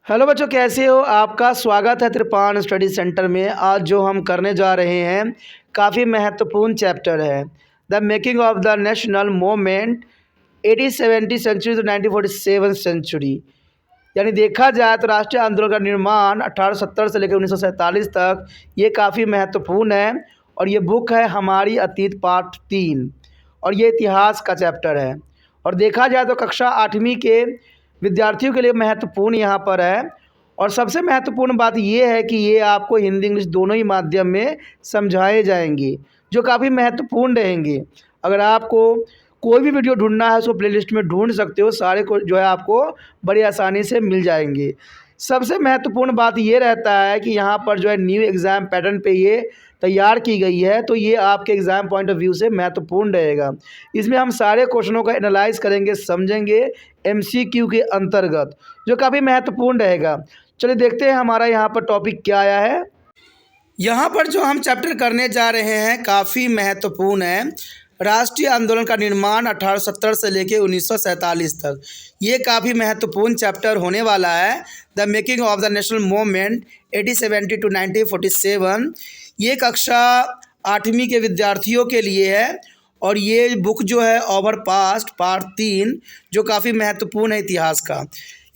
Hello बच्चों, कैसे हो? आपका स्वागत है त्रिपान स्टडी सेंटर में। आज जो हम करने जा रहे हैं काफ़ी महत्वपूर्ण चैप्टर है, the making of the national movement 1870 century to 1947 century. यानी देखा जाए तो राष्ट्रीय आंदोलन का निर्माण 1870 से लेकर 1947 तक ये काफ़ी महत्वपूर्ण है। और ये बुक है हमारी अतीत पार्ट 3 और ये इतिहास का चैप्टर है। और देखा जाए तो कक्षा 8वीं के विद्यार्थियों के लिए महत्वपूर्ण यहाँ पर है। और सबसे महत्वपूर्ण बात ये है कि ये आपको हिंदी इंग्लिश दोनों ही माध्यम में समझाए जाएंगे, जो काफ़ी महत्वपूर्ण रहेंगे। अगर आपको कोई भी वीडियो ढूंढना है उसको प्लेलिस्ट में ढूंढ सकते हो, सारे को जो है आपको बड़ी आसानी से मिल जाएंगे। सबसे महत्वपूर्ण बात ये रहता है कि यहाँ पर जो है न्यू एग्ज़ाम पैटर्न पे ये तैयार की गई है, तो ये आपके एग्ज़ाम पॉइंट ऑफ व्यू से महत्वपूर्ण रहेगा। इसमें हम सारे क्वेश्चनों का एनालाइज करेंगे, समझेंगे एमसीक्यू के अंतर्गत, जो काफ़ी महत्वपूर्ण रहेगा। चलिए देखते हैं हमारा यहाँ पर टॉपिक क्या आया है। यहाँ पर जो हम चैप्टर करने जा रहे हैं काफ़ी महत्वपूर्ण है। राष्ट्रीय आंदोलन का निर्माण 1870 से लेकर 1947 तक, ये काफ़ी महत्वपूर्ण चैप्टर होने वाला है। The making of the national movement 1870 to 1947, ये कक्षा 8वीं के विद्यार्थियों के लिए है। और ये बुक जो है ओवर पास्ट पार्ट 3, जो काफ़ी महत्वपूर्ण है इतिहास का।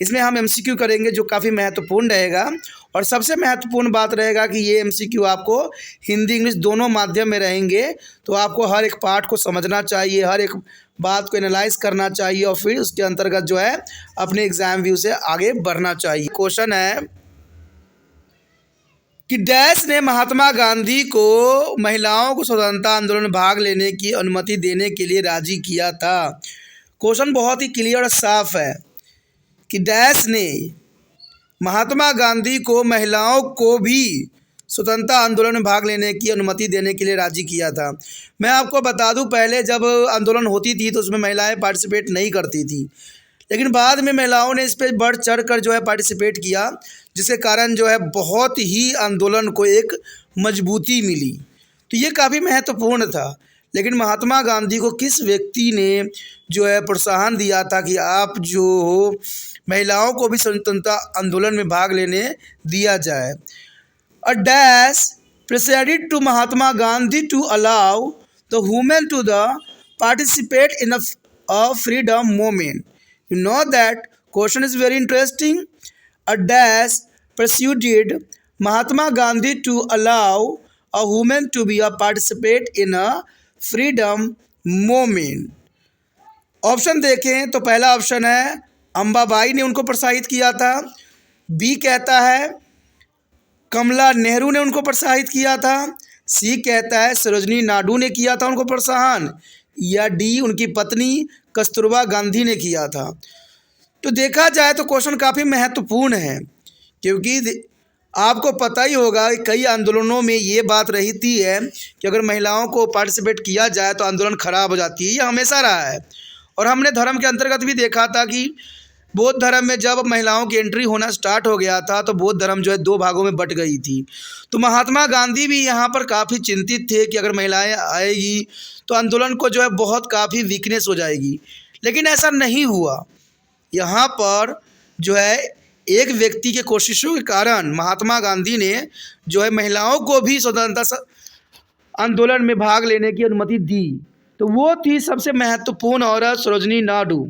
इसमें हम एमसीक्यू करेंगे जो काफ़ी महत्वपूर्ण रहेगा। और सबसे महत्वपूर्ण बात रहेगा कि ये एमसीक्यू आपको हिंदी इंग्लिश दोनों माध्यम में रहेंगे, तो आपको हर एक पार्ट को समझना चाहिए, हर एक बात को एनालाइज करना चाहिए और फिर उसके अंतर्गत जो है अपने एग्जाम व्यू से आगे बढ़ना चाहिए। क्वेश्चन है कि डैश ने महात्मा गांधी को महिलाओं को स्वतंत्रता आंदोलन में भाग लेने की अनुमति देने के लिए राजी किया था। क्वेश्चन बहुत ही क्लियर और साफ है कि डैश ने महात्मा गांधी को महिलाओं को भी स्वतंत्रता आंदोलन में भाग लेने की अनुमति देने के लिए राजी किया था। मैं आपको बता दूं, पहले जब आंदोलन होती थी तो उसमें महिलाएं पार्टिसिपेट नहीं करती थी, लेकिन बाद में महिलाओं ने इस पर बढ़ चढ़ कर जो है पार्टिसिपेट किया, जिसके कारण जो है बहुत ही आंदोलन को एक मजबूती मिली। तो ये काफ़ी महत्वपूर्ण था। लेकिन महात्मा गांधी को किस व्यक्ति ने जो है प्रोत्साहन दिया था कि आप जो हो महिलाओं को भी स्वतंत्रता आंदोलन में भाग लेने दिया जाए? A dash persuaded to Mahatma Gandhi to allow the women to the participate in a freedom movement. You know that question is very interesting. A dash persuaded Mahatma Gandhi to allow a woman to be a participate in a freedom movement. Option देखें तो पहला option है अम्बाबाई ने उनको प्रोत्साहित किया था, B कहता है कमला नेहरू ने उनको प्रोत्साहित किया था, सी कहता है सरोजनी नायडू ने किया था उनको प्रोत्साहन, या डी उनकी पत्नी कस्तूरबा गांधी ने किया था। तो देखा जाए तो क्वेश्चन काफ़ी महत्वपूर्ण है, क्योंकि आपको पता ही होगा कि कई आंदोलनों में ये बात रहती है कि अगर महिलाओं को पार्टिसिपेट किया जाए तो आंदोलन खराब हो जाती है। ये हमेशा रहा है। और हमने धर्म के अंतर्गत भी देखा था कि बौद्ध धर्म में जब महिलाओं की एंट्री होना स्टार्ट हो गया था तो बौद्ध धर्म जो है 2 भागों में बट गई थी। तो महात्मा गांधी भी यहाँ पर काफ़ी चिंतित थे कि अगर महिलाएं आएगी तो आंदोलन को जो है बहुत काफ़ी वीकनेस हो जाएगी, लेकिन ऐसा नहीं हुआ। यहाँ पर जो है एक व्यक्ति के कोशिशों के कारण महात्मा गांधी ने जो है महिलाओं को भी स्वतंत्रता आंदोलन में भाग लेने की अनुमति दी। तो वो थी सबसे महत्वपूर्ण औरत सरोजनी नायडू,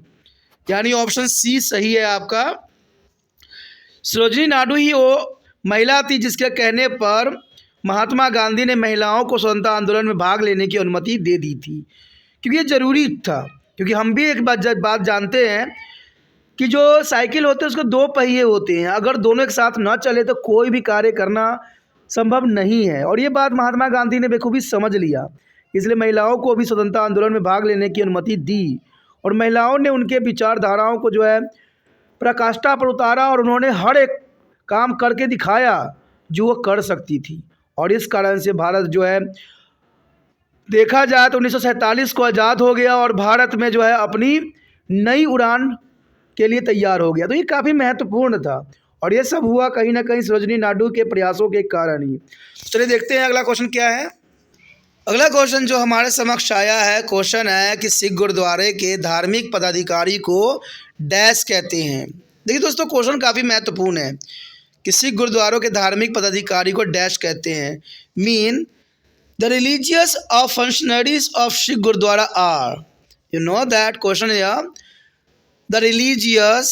यानी ऑप्शन सी सही है आपका। सरोजनी नायडू ही वो महिला थी जिसके कहने पर महात्मा गांधी ने महिलाओं को स्वतंत्रता आंदोलन में भाग लेने की अनुमति दे दी थी, क्योंकि ये ज़रूरी था। क्योंकि हम भी एक बात जानते हैं कि जो साइकिल होते हैं उसके 2 पहिए होते हैं, अगर दोनों एक साथ न चले तो कोई भी कार्य करना संभव नहीं है। और ये बात महात्मा गांधी ने बेखूबी समझ लिया, इसलिए महिलाओं को भी स्वतंत्रता आंदोलन में भाग लेने की अनुमति दी। और महिलाओं ने उनके विचारधाराओं को जो है प्रकाष्ठा पर उतारा और उन्होंने हर एक काम करके दिखाया जो वो कर सकती थी। और इस कारण से भारत जो है देखा जाए तो 1947 को आज़ाद हो गया और भारत में जो है अपनी नई उड़ान के लिए तैयार हो गया। तो ये काफ़ी महत्वपूर्ण था और ये सब हुआ कहीं ना कहीं सरोजनी नायडू के प्रयासों के कारण ही। चलिए देखते हैं अगला क्वेश्चन क्या है। अगला क्वेश्चन जो हमारे समक्ष आया है, क्वेश्चन है कि सिख गुरुद्वारे के धार्मिक पदाधिकारी को डैश कहते हैं। देखिए दोस्तों, क्वेश्चन काफ़ी महत्वपूर्ण है कि सिख गुरुद्वारों के धार्मिक पदाधिकारी को डैश कहते हैं। Mean the religious of functionaries of Sikh gurdwara are, you know that question है the religious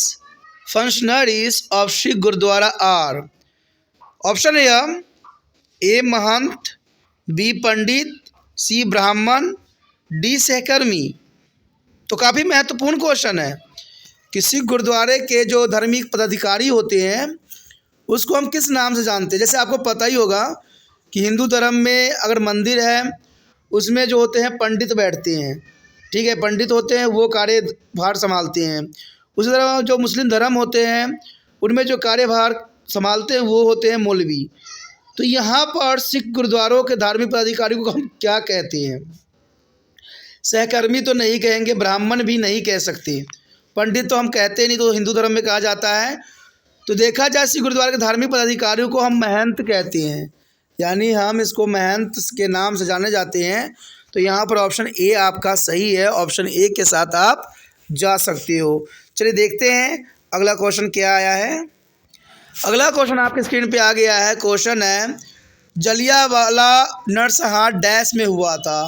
functionaries of Sikh gurdwara are. Option है ए महंत, बी पंडित, सी ब्राह्मण, डी सहकर्मी। तो काफ़ी महत्वपूर्ण क्वेश्चन है कि सिख गुरुद्वारे के जो धार्मिक पदाधिकारी होते हैं उसको हम किस नाम से जानते हैं। जैसे आपको पता ही होगा कि हिंदू धर्म में अगर मंदिर है उसमें जो होते हैं पंडित बैठते हैं, ठीक है, पंडित होते हैं, वो कार्यभार संभालते हैं। उसी तरह जो मुस्लिम धर्म होते हैं उनमें जो कार्यभार संभालते हैं वो होते हैं मौलवी। तो यहाँ पर सिख गुरुद्वारों के धार्मिक पदाधिकारी को हम क्या कहते हैं? सहकर्मी तो नहीं कहेंगे, ब्राह्मण भी नहीं कह सकते, पंडित तो हम कहते नहीं, तो हिंदू धर्म में कहा जाता है। तो देखा जाए सिख गुरुद्वारे के धार्मिक पदाधिकारियों को हम महंत कहते हैं, यानी हम इसको महंत के नाम से जाने जाते हैं। तो यहाँ पर ऑप्शन ए आपका सही है, ऑप्शन ए के साथ आप जा सकते हो। चलिए देखते हैं अगला क्वेश्चन क्या आया है। अगला क्वेश्चन आपके स्क्रीन पे आ गया है। क्वेश्चन है जलियांवाला नरसंहार डैश में हुआ था।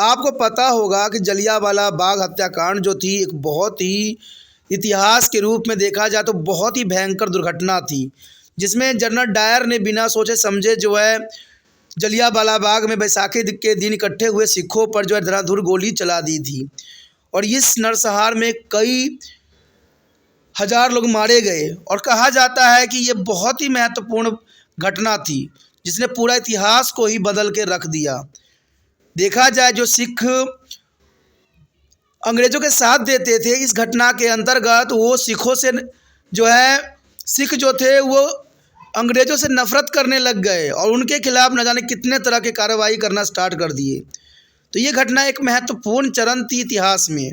आपको पता होगा कि जलियांवाला बाग हत्याकांड जो थी एक बहुत ही इतिहास के रूप में देखा जाए तो बहुत ही भयंकर दुर्घटना थी, जिसमें जनरल डायर ने बिना सोचे समझे जो है जलियांवाला बाग में बैसाखी के दिन इकट्ठे हुए सिखों पर जो है धड़ाधड़ गोली चला दी थी। और इस नरसंहार में कई हजार लोग मारे गए और कहा जाता है कि ये बहुत ही महत्वपूर्ण घटना थी जिसने पूरा इतिहास को ही बदल के रख दिया। देखा जाए जो सिख अंग्रेज़ों के साथ देते थे इस घटना के अंतर्गत, वो सिखों से जो है सिख जो थे वो अंग्रेज़ों से नफ़रत करने लग गए और उनके खिलाफ़ न जाने कितने तरह के कार्रवाई करना स्टार्ट कर दिए। तो ये घटना एक महत्वपूर्ण चरण थी इतिहास में।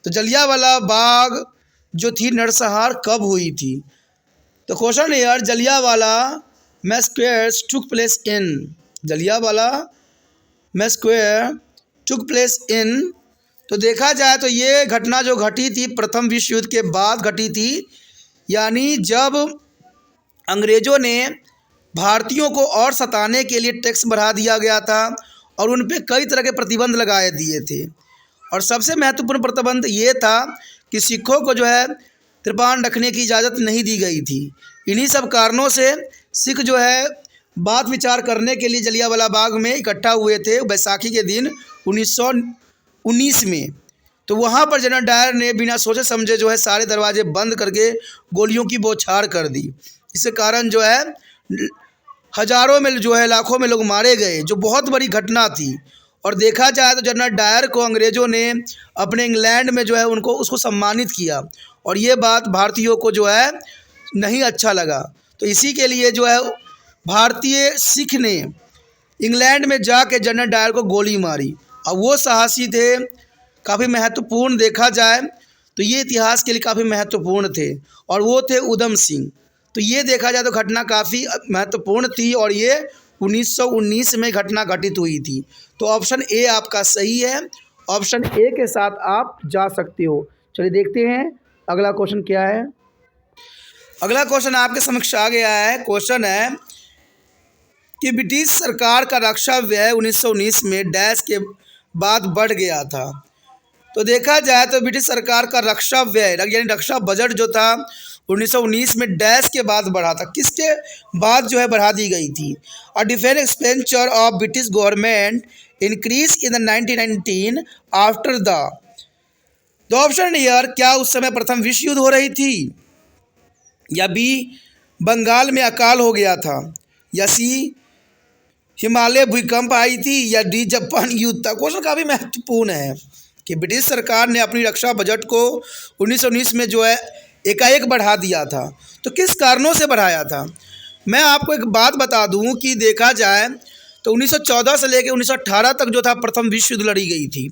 तो जलियांवाला बाग जो थी नरसंहार कब हुई थी? तो क्वेश्चन यार, Jallianwala massacre took place in, Jallianwala massacre took place in. तो देखा जाए तो ये घटना जो घटी थी प्रथम विश्व युद्ध के बाद घटी थी, यानी जब अंग्रेज़ों ने भारतीयों को और सताने के लिए टैक्स बढ़ा दिया गया था और उन पे कई तरह के प्रतिबंध लगाए दिए थे। और सबसे महत्वपूर्ण प्रतिबंध ये था कि सिखों को जो है कृपाण रखने की इजाज़त नहीं दी गई थी। इन्हीं सब कारणों से सिख जो है बात विचार करने के लिए जलियांवाला बाग में इकट्ठा हुए थे बैसाखी के दिन 1919 में। तो वहाँ पर जनरल डायर ने बिना सोचे समझे जो है सारे दरवाजे बंद करके गोलियों की बौछार कर दी। इसके कारण जो है हज़ारों में जो है लाखों में लोग मारे गए, जो बहुत बड़ी घटना थी। और देखा जाए तो जनरल डायर को अंग्रेज़ों ने अपने इंग्लैंड में जो है उसको सम्मानित किया और ये बात भारतीयों को जो है नहीं अच्छा लगा। तो इसी के लिए जो है भारतीय सिख ने इंग्लैंड में जाके जनरल डायर को गोली मारी। अब वो साहसी थे, काफ़ी महत्वपूर्ण देखा जाए तो ये इतिहास के लिए काफ़ी महत्वपूर्ण थे, और वो थे उधम सिंह। तो ये देखा जाए तो घटना काफ़ी महत्वपूर्ण थी और ये 1919 में घटना घटित हुई थी। तो ऑप्शन ए आपका सही है, ऑप्शन ए के साथ आप जा सकते हो। चलिए देखते हैं अगला क्वेश्चन क्या है। अगला क्वेश्चन आपके समक्ष आ गया है। क्वेश्चन है कि ब्रिटिश सरकार का रक्षा व्यय 1919 में डैश के बाद बढ़ गया था। तो देखा जाए तो ब्रिटिश सरकार का रक्षा व्यय यानी रक्षा बजट जो था 1919 में डैश के बाद बढ़ा था, किसके बाद जो है बढ़ा दी गई थी? और defence expenditure of British government increase in the 1919 after the option year, क्या उस समय प्रथम विश्व युद्ध हो रही थी, या बी बंगाल में अकाल हो गया था, या सी हिमालय भूकंप आई थी, या डी जापान युद्ध था। क्वेश्चन काफ़ी महत्वपूर्ण है कि ब्रिटिश सरकार ने अपनी रक्षा बजट को 1919 में जो है एकाएक बढ़ा दिया था। तो किस कारणों से बढ़ाया था? मैं आपको एक बात बता दूं कि देखा जाए तो 1914 से लेकर 1918 तक जो था प्रथम विश्व युद्ध लड़ी गई थी,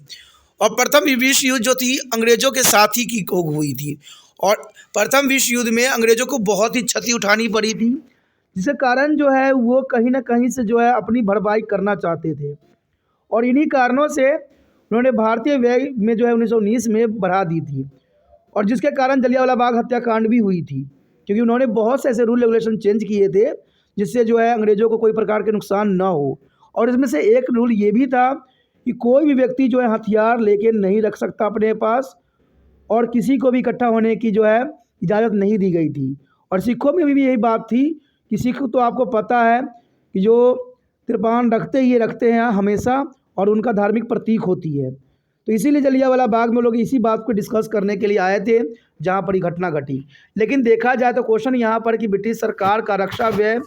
और प्रथम विश्व युद्ध जो थी अंग्रेज़ों के साथ ही की हुई थी, और प्रथम विश्व युद्ध में अंग्रेज़ों को बहुत ही क्षति उठानी पड़ी थी, जिसके कारण जो है वो कहीं ना कहीं से जो है अपनी भरपाई करना चाहते थे। और इन्हीं कारणों से उन्होंने भारतीय व्यय में जो है 1919 में बढ़ा दी थी। और जिसके कारण जलियांवाला बाग हत्याकांड भी हुई थी, क्योंकि उन्होंने बहुत से ऐसे रूल रेगुलेशन चेंज किए थे जिससे जो है अंग्रेज़ों को कोई प्रकार के नुकसान ना हो। और इसमें से एक रूल ये भी था कि कोई भी व्यक्ति जो है हथियार लेके नहीं रख सकता अपने पास, और किसी को भी इकट्ठा होने की जो है इजाज़त नहीं दी गई थी। और सिखों में भी यही बात थी कि सिख तो आपको पता है कि जो कृपाण रखते हैं हमेशा, और उनका धार्मिक प्रतीक होती है। तो इसीलिए जलियांवाला बाग में लोग इसी बात को डिस्कस करने के लिए आए थे जहाँ पर ये घटना घटी। लेकिन देखा जाए तो क्वेश्चन यहाँ पर कि ब्रिटिश सरकार का रक्षा व्यय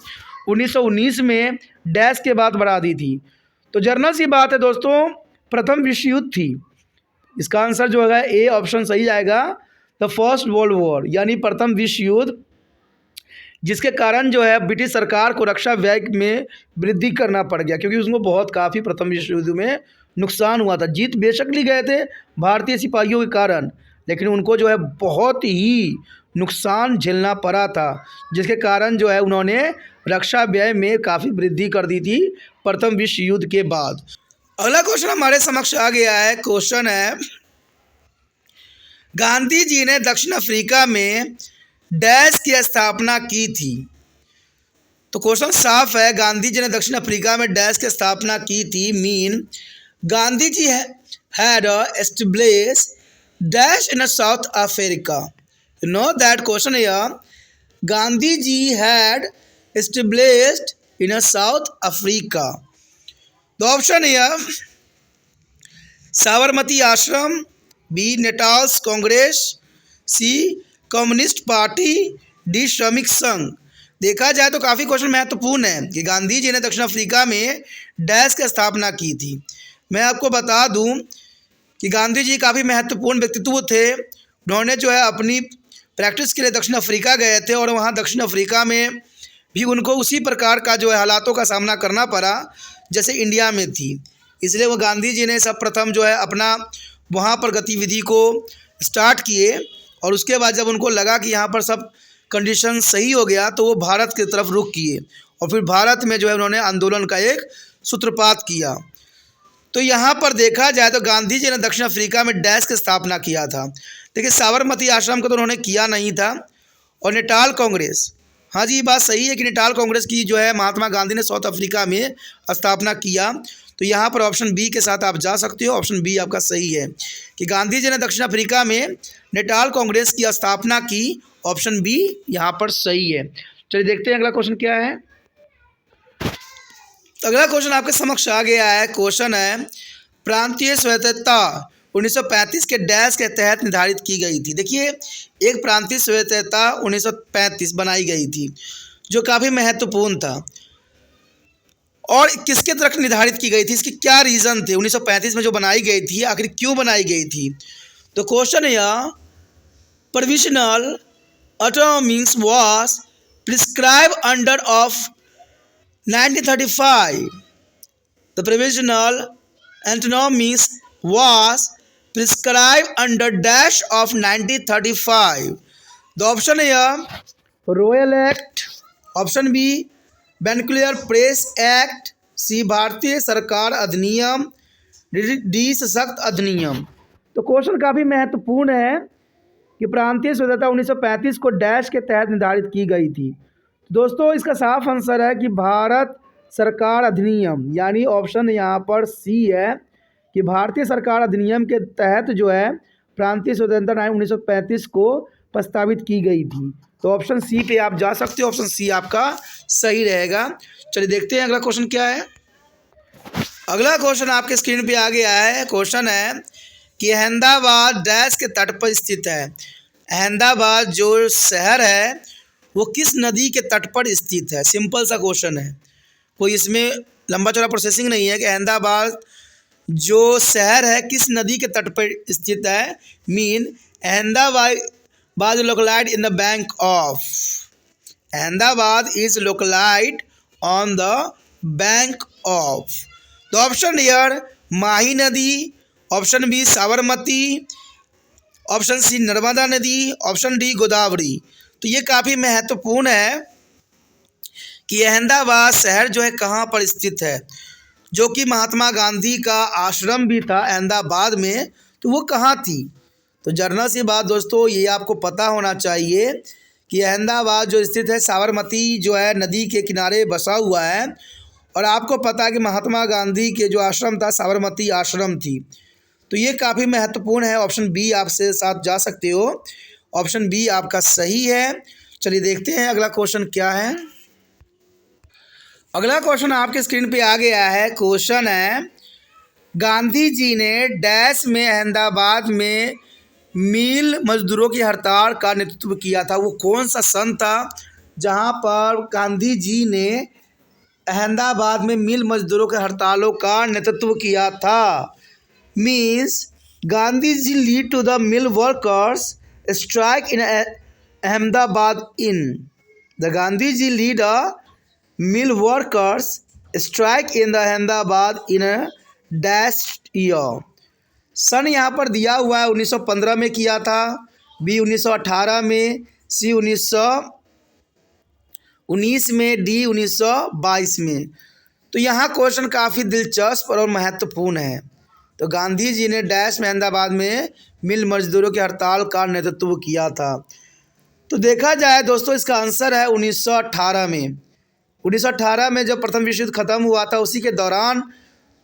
1919 में डैश के बाद बढ़ा दी थी। तो जर्नल सी बात है दोस्तों, प्रथम विश्व युद्ध थी। इसका आंसर जो है ए ऑप्शन सही आएगा, द फर्स्ट वर्ल्ड वॉर, यानी प्रथम विश्व युद्ध, जिसके कारण जो है ब्रिटिश सरकार को रक्षा व्यय में वृद्धि करना पड़ गया, क्योंकि उसको बहुत काफ़ी प्रथम विश्व युद्ध में नुकसान हुआ था। जीत बेशक ली गए थे भारतीय सिपाहियों के कारण, लेकिन उनको जो है बहुत ही नुकसान झेलना पड़ा था, जिसके कारण जो है उन्होंने रक्षा व्यय में काफ़ी वृद्धि कर दी थी प्रथम विश्व युद्ध के बाद। अगला क्वेश्चन हमारे समक्ष आ गया है। क्वेश्चन है, गांधी जी ने दक्षिण अफ्रीका में डैश की स्थापना की थी। तो क्वेश्चन साफ है, गांधी जी ने दक्षिण अफ्रीका में डैश की स्थापना की थी mean Gandhi ji had established dash in South Africa. You know that question here, Gandhi ji had established in South Africa. The option here, Sabarmati Ashram, B Natal's Congress, C communist party, D श्रमिक संघ। देखा जाए तो काफ़ी क्वेश्चन महत्वपूर्ण है कि गांधी जी ने दक्षिण अफ्रीका में डैश की स्थापना की थी। मैं आपको बता दूं कि गांधी जी काफ़ी महत्वपूर्ण व्यक्तित्व थे। उन्होंने जो है अपनी प्रैक्टिस के लिए दक्षिण अफ्रीका गए थे, और वहाँ दक्षिण अफ्रीका में भी उनको उसी प्रकार का जो है हालातों का सामना करना पड़ा जैसे इंडिया में थी। इसलिए वो गांधी जी ने सब प्रथम जो है अपना वहाँ पर गतिविधि को स्टार्ट किए, और उसके बाद जब उनको लगा कि यहाँ पर सब कंडीशन सही हो गया तो वो भारत की तरफ रुख किए, और फिर भारत में जो है उन्होंने आंदोलन का एक सूत्रपात किया। तो यहाँ पर देखा जाए तो गांधी जी ने दक्षिण अफ्रीका में डैश की स्थापना किया था। देखिए, साबरमती आश्रम का तो उन्होंने किया नहीं था, और नेटाल कांग्रेस, हाँ जी, ये बात सही है कि नेटाल कांग्रेस की जो है महात्मा गांधी ने साउथ अफ्रीका में स्थापना किया। तो यहाँ पर ऑप्शन बी के साथ आप जा सकते हो। ऑप्शन बी आपका सही है कि गांधी जी ने दक्षिण अफ्रीका में नेटाल कांग्रेस की स्थापना की। ऑप्शन बी यहाँ पर सही है। चलिए देखते हैं अगला क्वेश्चन क्या है। अगला क्वेश्चन आपके समक्ष आ गया है। क्वेश्चन है, प्रांतीय स्वायत्तता 1935 के डैश के तहत निर्धारित की गई थी। देखिए, एक प्रांतीय स्वायत्तता 1935 बनाई गई थी जो काफ़ी महत्वपूर्ण था, और किसके तहत निर्धारित की गई थी, इसके क्या रीज़न थे 1935 में जो बनाई गई थी, आखिर क्यों बनाई गई थी। तो क्वेश्चन है, provisional autonomies was prescribed under of 1935। The provisional autonomies was prescribed under dash of 1935. The option here, Royal Act, option B, Vehicular Press Act, C, भारतीय सरकार अधिनियम, डी, सशक्त अधिनियम। तो क्वेश्चन काफ़ी महत्वपूर्ण है कि प्रांतीय स्वायत्तता 1935 को डैश के तहत निर्धारित की गई थी। दोस्तों, इसका साफ आंसर है कि भारत सरकार अधिनियम, यानी ऑप्शन यहाँ पर सी है कि भारतीय सरकार अधिनियम के तहत जो है प्रांतीय स्वतंत्रता 1935 को प्रस्तावित की गई थी। तो ऑप्शन सी पे आप जा सकते हो। ऑप्शन सी आपका सही रहेगा। चलिए देखते हैं अगला क्वेश्चन क्या है। अगला क्वेश्चन आपके स्क्रीन पे आ गया है। क्वेश्चन है कि अहमदाबाद डैश के तट पर स्थित है। अहमदाबाद जो शहर है वो किस नदी के तट पर स्थित है। सिंपल सा क्वेश्चन है, कोई इसमें लंबा चौड़ा प्रोसेसिंग नहीं है कि अहमदाबाद जो शहर है किस नदी के तट पर स्थित है। Mean Ahmedabad located in the bank of, Ahmedabad is located on the bank of. The option here, Mahi नदी, option B Sabarmati, option C Narmada नदी, ऑप्शन डी गोदावरी। तो ये काफ़ी महत्वपूर्ण है कि अहमदाबाद शहर जो है कहाँ पर स्थित है, जो कि महात्मा गांधी का आश्रम भी था अहमदाबाद में, तो वो कहाँ थी। तो जर्नल सी बात दोस्तों, ये आपको पता होना चाहिए कि अहमदाबाद जो स्थित है साबरमती जो है नदी के किनारे बसा हुआ है। और आपको पता है कि महात्मा गांधी के जो आश्रम था साबरमती आश्रम थी। तो ये काफ़ी महत्वपूर्ण है। ऑप्शन बी आपसे साथ जा सकते हो, ऑप्शन बी आपका सही है। चलिए देखते हैं अगला क्वेश्चन क्या है। अगला क्वेश्चन आपके स्क्रीन पे आ गया है। क्वेश्चन है, गांधी जी ने डैश में अहमदाबाद में मिल मजदूरों की हड़ताल का नेतृत्व किया था। वो कौन सा सन था जहां पर गांधी जी ने अहमदाबाद में मिल मजदूरों के हड़तालों का नेतृत्व किया था? Means Gandhi ji lead to the mill workers strike in Ahmedabad in the Gandhi ji lead a mill workers strike in the Ahmedabad in dash year. सन यहाँ पर दिया हुआ है 1915 में किया था, बी 1918 में, सी 1919 में, डी 1922 में। तो यहाँ क्वेश्चन काफ़ी दिलचस्प और महत्वपूर्ण है। तो गांधी जी ने डैश में अहमदाबाद में मिल मजदूरों की हड़ताल का नेतृत्व किया था। तो देखा जाए दोस्तों, इसका आंसर है 1918 में। 1918 में जब प्रथम विश्व युद्ध खत्म हुआ था, उसी के दौरान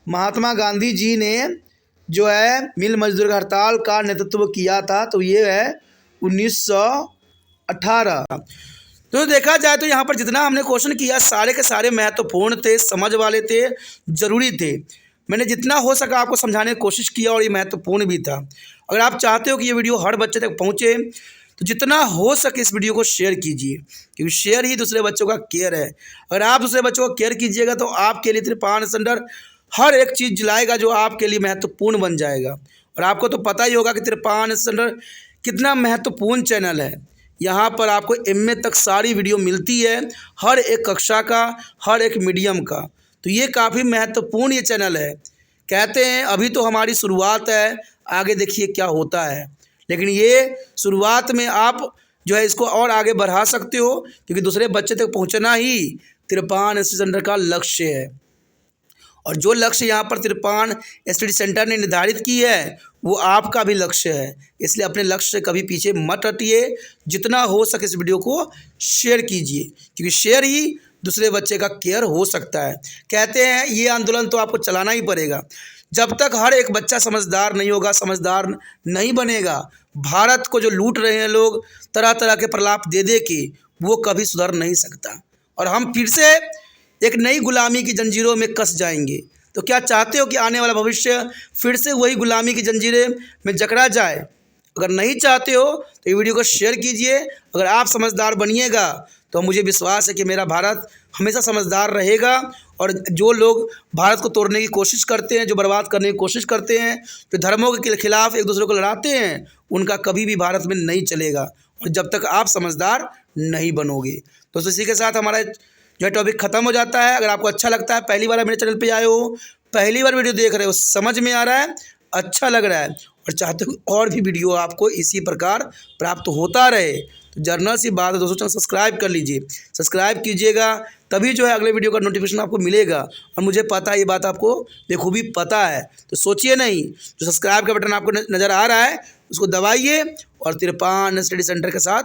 महात्मा गांधी जी ने जो है मिल मजदूर की हड़ताल का नेतृत्व किया था। तो ये है 1918। तो देखा जाए तो यहाँ पर जितना हमने क्वेश्चन किया सारे के सारे महत्वपूर्ण थे, समझ वाले थे, ज़रूरी थे। मैंने जितना हो सका आपको समझाने की कोशिश किया और ये महत्वपूर्ण भी था। अगर आप चाहते हो कि ये वीडियो हर बच्चे तक पहुँचे तो जितना हो सके इस वीडियो को शेयर कीजिए, क्योंकि शेयर ही दूसरे बच्चों का केयर है। अगर आप दूसरे बच्चों को केयर कीजिएगा तो आपके लिए त्रिपान सेंटर हर एक चीज़ जिलाएगा जो आपके लिए महत्वपूर्ण बन जाएगा। और आपको तो पता ही होगा कि त्रिपान सेंटर कितना महत्वपूर्ण चैनल है। यहाँ पर आपको एमए तक सारी वीडियो मिलती है, हर एक कक्षा का, हर एक मीडियम का। तो ये काफ़ी महत्वपूर्ण ये चैनल है। कहते हैं अभी तो हमारी शुरुआत है, आगे देखिए क्या होता है। लेकिन ये शुरुआत में आप जो है इसको और आगे बढ़ा सकते हो, क्योंकि दूसरे बच्चे तक पहुँचना ही त्रिपान सेंटर का लक्ष्य है। और जो लक्ष्य यहाँ पर त्रिपान स्टडी सेंटर ने निर्धारित की है वो आपका भी लक्ष्य है। इसलिए अपने लक्ष्य से कभी पीछे मत हटिए, जितना हो सके इस वीडियो को शेयर कीजिए, क्योंकि शेयर ही दूसरे बच्चे का केयर हो सकता है। कहते हैं ये आंदोलन तो आपको चलाना ही पड़ेगा। जब तक हर एक बच्चा समझदार नहीं होगा, समझदार नहीं बनेगा, भारत को जो लूट रहे हैं लोग तरह तरह के प्रलाप दे दे के, वो कभी सुधर नहीं सकता और हम फिर से एक नई गुलामी की जंजीरों में कस जाएंगे। तो क्या चाहते हो कि आने वाला भविष्य फिर से वही गुलामी की जंजीरें में जकड़ा जाए? अगर नहीं चाहते हो तो ये वीडियो को शेयर कीजिए। अगर आप समझदार बनिएगा तो मुझे विश्वास है कि मेरा भारत हमेशा समझदार रहेगा। और जो लोग भारत को तोड़ने की कोशिश करते हैं, जो बर्बाद करने की कोशिश करते हैं, जो धर्मों के खिलाफ एक दूसरे को लड़ाते हैं, उनका कभी भी भारत में नहीं चलेगा, और जब तक आप समझदार नहीं बनोगे। तो इसी के साथ हमारा जो टॉपिक ख़त्म हो जाता है। अगर आपको अच्छा लगता है, पहली बार मेरे चैनल पे आए हो, पहली बार वीडियो देख रहे हो, समझ में आ रहा है, अच्छा लग रहा है और चाहते हो और भी वीडियो आपको इसी प्रकार प्राप्त होता रहे, तो जर्नल सी बात है दोस्तों, चैनल सब्सक्राइब कर लीजिए। सब्सक्राइब कीजिएगा तभी जो है अगले वीडियो का नोटिफिकेशन आपको मिलेगा। और मुझे पता है ये बात आपको बेखूबी पता है, तो सोचिए नहीं। जो सब्सक्राइब का बटन आपको नज़र आ रहा है उसको दबाइए और त्रिपान स्टडी सेंटर के साथ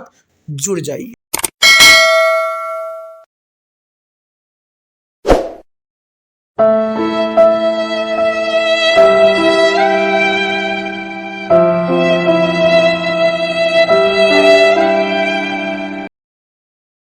जुड़ जाइए।